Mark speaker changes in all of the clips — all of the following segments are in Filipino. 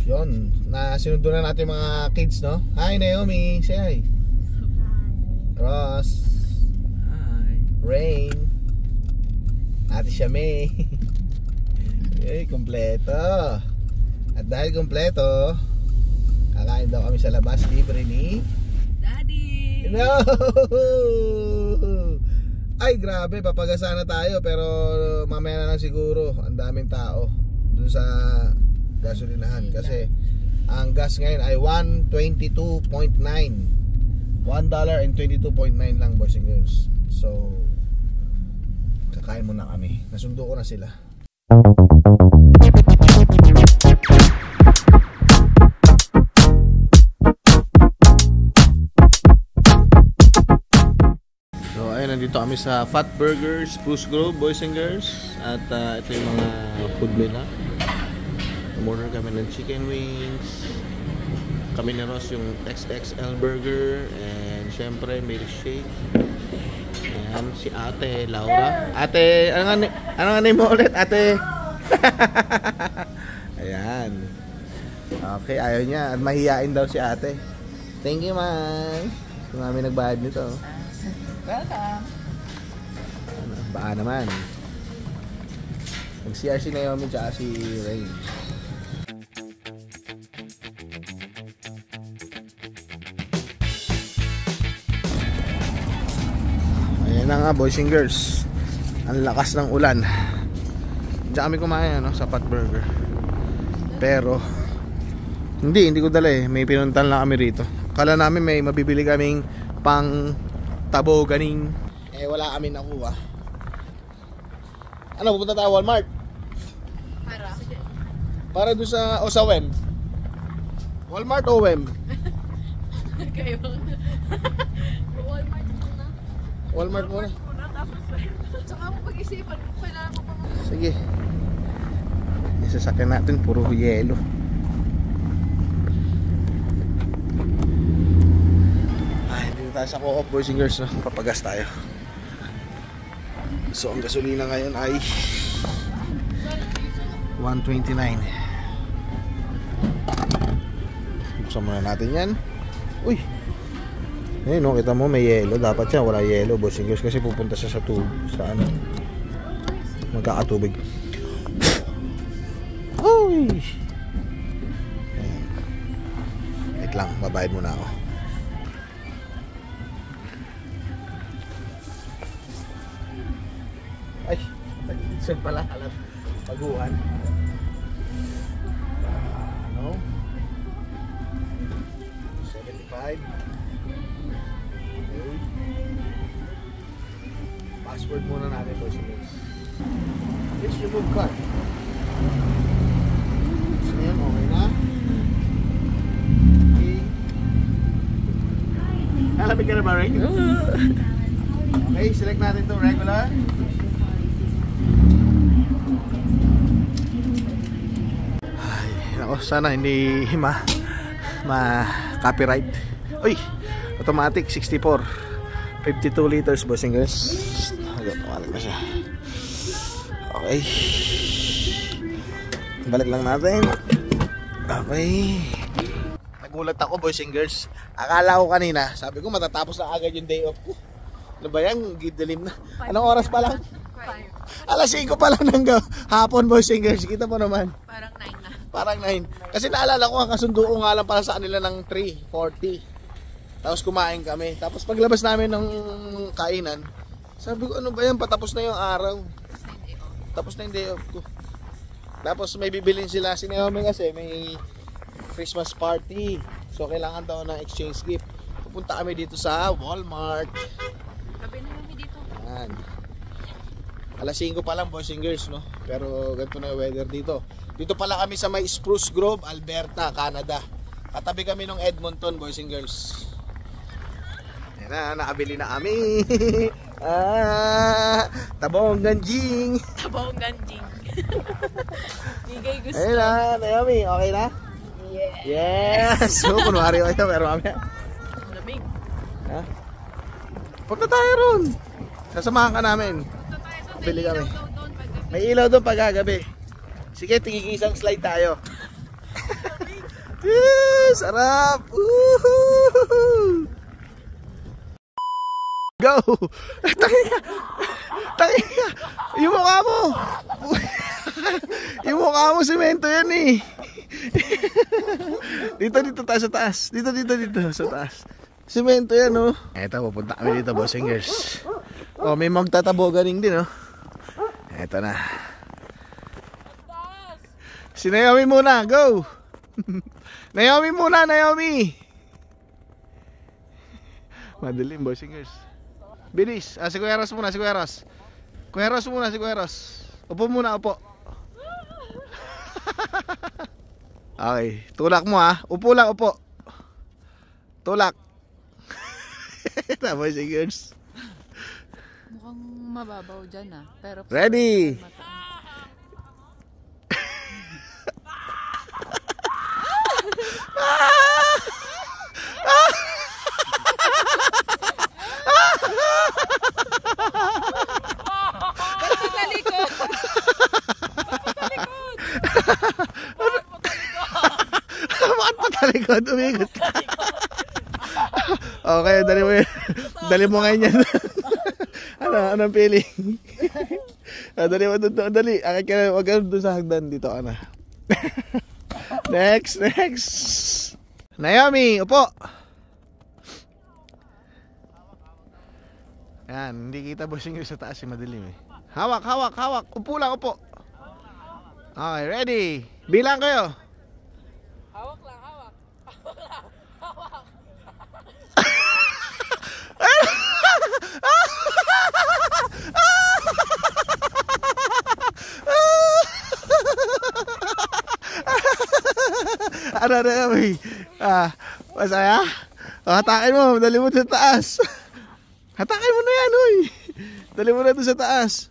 Speaker 1: Yun, nasinundo na natin mga kids, no? Hi Naomi, say hi. Ross.
Speaker 2: Hi.
Speaker 1: Rain. Ate Shame. Eh, kompleto. At dahil kompleto, kakain daw kami sa labas, libre ni
Speaker 3: Daddy.
Speaker 1: No! Ay grabe, papagasa na tayo. Pero mamaya na lang siguro. Ang daming tao dun sa gasolinahan. Kasi ang gas ngayon ay $1.22.9. $1.22.9 lang, boys and girls. So kakain muna kami. Nasundo ko na sila. Nandito kami sa Fat Burger, Spruce Grove, boys and girls. At ito yung mga food nila. Umorder kami ng chicken wings. Kami ni Ross yung XXL burger. And syempre milkshake. Ayan, si Ate Laura. Ate, ano nga name mo ulit? Ate. Ayan. Okay, ayaw niya. At mahihain daw si Ate. Thank you, man. Kung kami nagbayad nito.
Speaker 3: Welcome.
Speaker 1: Baka naman. Nag-CR si Naomi tsaka si Ray. Ayan na nga, boys and girls. Ang lakas ng ulan. Diyan kami kumain, no, sa Fat Burger. Pero hindi ko dala eh. May pinuntan lang kami rito. Kala namin may mabibili kaming pang tabo ganing. Eh wala kami nakuha. Ano, pupunta tayo Walmart? Para doon sa Osawem. Walmart o Wem?
Speaker 3: Kayo. Walmart muna.
Speaker 1: Walmart muna.
Speaker 3: Tapos saka mo pag-isipan kung kailangan mo pa.
Speaker 1: Sige. Isasakyan natin puro yelo. Tayo sa co-op, boys and girls, no? Papagas tayo. So ang gasolina ngayon ay $1.29. Buksan muna natin yan. Uy, ayun, no, kita mo may yelo. Dapat siya wala yelo, boys and girls, kasi pupunta siya sa tube, sa ano, magkakatubig. Uy, wait lang, babayad muna ako. Ay, saan pala alam paguhan. No? 75. Okay. Password muna natin, boys and girls. Please remove card. So yan, okay na. Okay. Nalamig ka na ba, Ring? Okay, select natin itong regular. Ako, sana hindi ma-copyright. Uy, automatic 64 52 liters, boys and girls. Automatic na siya. Okay, balik lang natin. Okay, nagulat ako, boys and girls. Akala ko kanina, sabi ko matatapos na agad yung day off ko. Ano ba yan? Gidilim na. Anong oras pa lang?
Speaker 3: 5.
Speaker 1: Alas 5 pa lang ng hapon, boys and girls. Kita mo naman.
Speaker 3: Parang 9 na.
Speaker 1: Parang 9. Kasi naalala ko, kasundo ko nga lang para sa kanila ng 3:40. Tapos kumain kami. Tapos paglabas namin ng kainan, sabi ko, ano ba yan? Patapos na yung araw. Tapos na yung day off ko. Tapos may bibilin sila. Si Naomi kasi may Christmas party. So kailangan daw ng exchange gift. Pupunta kami dito sa Walmart.
Speaker 3: Gabi na kami dito.
Speaker 1: Yan. Alas 5 pa lang, boys and girls, no? Pero ganito na yung weather dito. Dito pala kami sa may Spruce Grove, Alberta, Canada. Katabi kami ng Edmonton, boys and girls. Yan na, nakabili na kami. Tabong ganjing.
Speaker 3: Tabong ganjing. Bigay gusto.
Speaker 1: Ayun na, Naomi, okay na?
Speaker 3: Yes.
Speaker 1: Yes! So, kunwari kayo, pero mamaya.
Speaker 3: Lamig.
Speaker 1: Ha? Punta tayo ron. Sasamahan ka namin. Bili kami. May ilaw doon pag gagabi. Sige, tingin isang slide tayo. Sarap! Woohoo! Go! Tangina! Tangina! Yung mukha mo! Yung mukha mo, semento yan eh! Dito tayo sa taas. Dito sa taas. Semento yan oh. Eto, pupunta kami dito, bossingers. Oh, may magtataboganing din oh. Eto na. Si Naomi muna, go! Naomi muna, Naomi! Madaling, bossingers. Bilis. Si Kuya Ros muna, si Kuya Ros. Kuya Ros muna, si Kuya Ros. Upo muna, upo. Okay, tulak mo ha. Upo lang, upo. Tulak. Tapos, girls.
Speaker 3: Mukhang mababaw dyan ah. Pero
Speaker 1: Ready? Bakit patalikod? Umikot ka. Okay, dali mo yun. Dali mo ngayon yan. Anong feeling? Dali mo doon. Dali. Akit ka na. Huwag ka doon sa hagdan. Dito ka na. Next. Naomi, upo. Yan, hindi kita bossing sa taas. Madilim eh. Hawak. Upo lang, upo. Okay, ready? Bilang kayo.
Speaker 3: Hawak lang.
Speaker 1: Ano na uy? Masaya? Hatakin mo, dali mo sa taas. Hatakin mo na yan, uy. Dali mo na doon sa taas.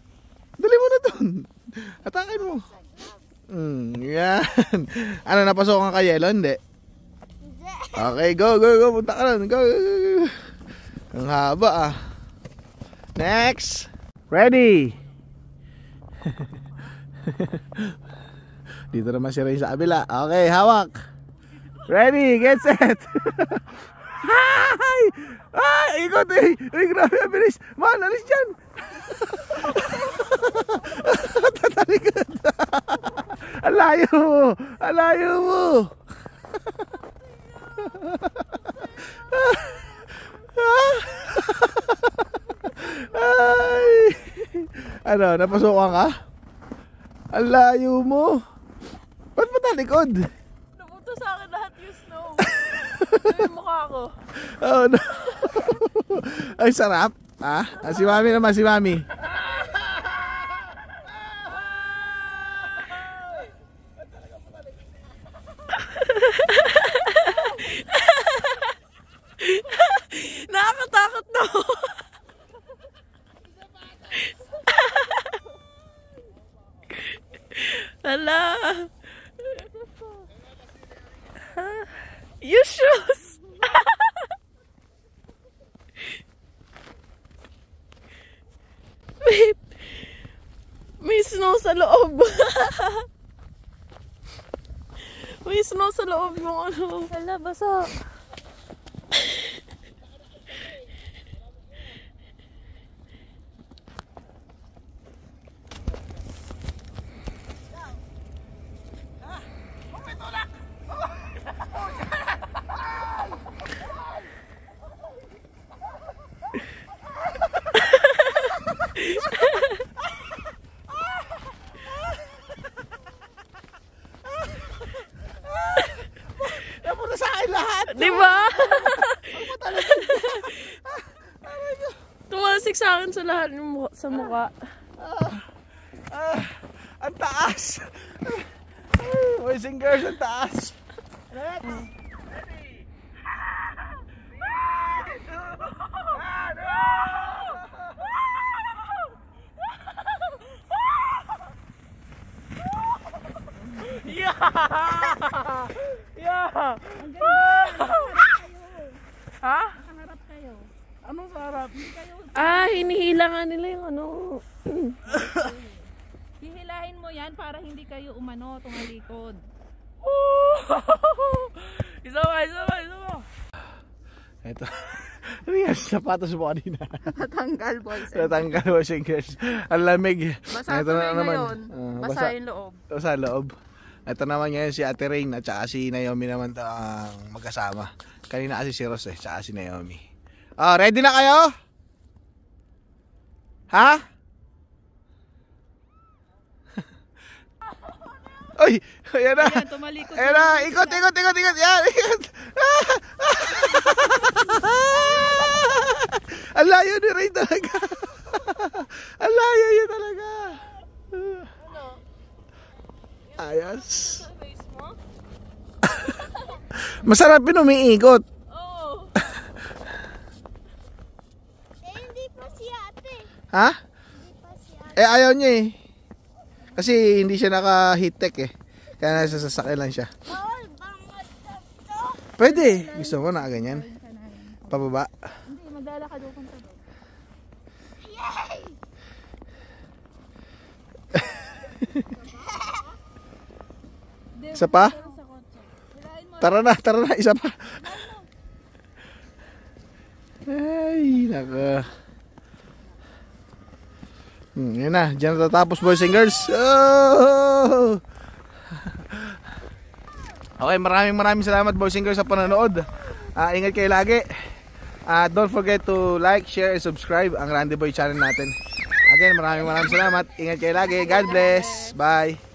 Speaker 1: Dali mo na doon. Hatakin mo. Yan. Ano, napasokan ka yelo? Hindi. Okay, go. Punta ka lang. Go. Ang haba ah. Next. Ready. Dito naman si Ray sa kabila. Okay, hawak. Ready, get set. Hi! Ay, ikot eh. Ay, grabe, bilis. Man, alis dyan. Tatalikod. Alayo mo. Ay. Ano, napasukan ka? Alayo mo. Ba't matalikod?
Speaker 3: Nabuto sa akin lahat yung snow. Ito yung mukha ko.
Speaker 1: Oh no. Ay, sarap. Si Mami naman, si Mami.
Speaker 3: Nakakatakot no. Hala. Your shoes. Wait. May snow sa loob. May snow sa loob yung ano. Hala, basa.
Speaker 1: Napunta sa akin lahat.
Speaker 3: Diba? Tumalsik sa akin sa lahat ng sa mukha.
Speaker 1: Ang taas. Boys and girls, ang taas.
Speaker 3: Ha?
Speaker 4: Nakaharap kayo.
Speaker 1: Anong sa harap?
Speaker 3: Hinihila nga nila yung ano.
Speaker 4: Hihilahin mo yan para hindi kayo umano tumalikod.
Speaker 1: sapatos mo kanina.
Speaker 3: Natanggal, boys.
Speaker 1: Natanggal boys and girls. Ang lamig.
Speaker 3: Basa
Speaker 1: Ito
Speaker 3: na ngayon.
Speaker 1: basa
Speaker 3: Basa yung loob.
Speaker 1: sa loob. Ito naman ngayon si Ate Rain at saka si Naomi naman ang magkasama. Kanina kasi si Ross tsaka si Naomi. Oh, ready na kayo? Ha? Oy, ayan na.
Speaker 3: Ayan, tumalikod.
Speaker 1: Ayan na, ikot. Yan, ikot. Ang layo ni Rain talaga. Ang layo yun talaga.
Speaker 3: Ano?
Speaker 1: Ayos.
Speaker 3: Sa face mo?
Speaker 1: Masarap yun umiikot.
Speaker 3: Oo.
Speaker 4: Hindi pa si ate.
Speaker 1: Ha?
Speaker 4: Hindi pa si ate.
Speaker 1: Ayaw niya eh. Kasi hindi siya naka-heat-tech eh. Kaya nasa sasakyan lang siya.
Speaker 4: Bawal bangat to.
Speaker 1: Pwede. Gusto ko na ganyan. Pababa.
Speaker 3: Hindi, maglalakad ako punta doon.
Speaker 4: Yay!
Speaker 1: Isa pa?
Speaker 3: Sa kotse. Hilahin mo.
Speaker 1: Tara na. Isa pa. Ay, naka. Yan na. Diyan natatapos boys and girls. Oh! Okay, maraming salamat boys and girls sa panonood. Ingat kayo lagi. Don't forget to like, share, and subscribe ang Randy Boy channel natin. Again, maraming salamat. Ingat kayo lagi. God bless. Bye.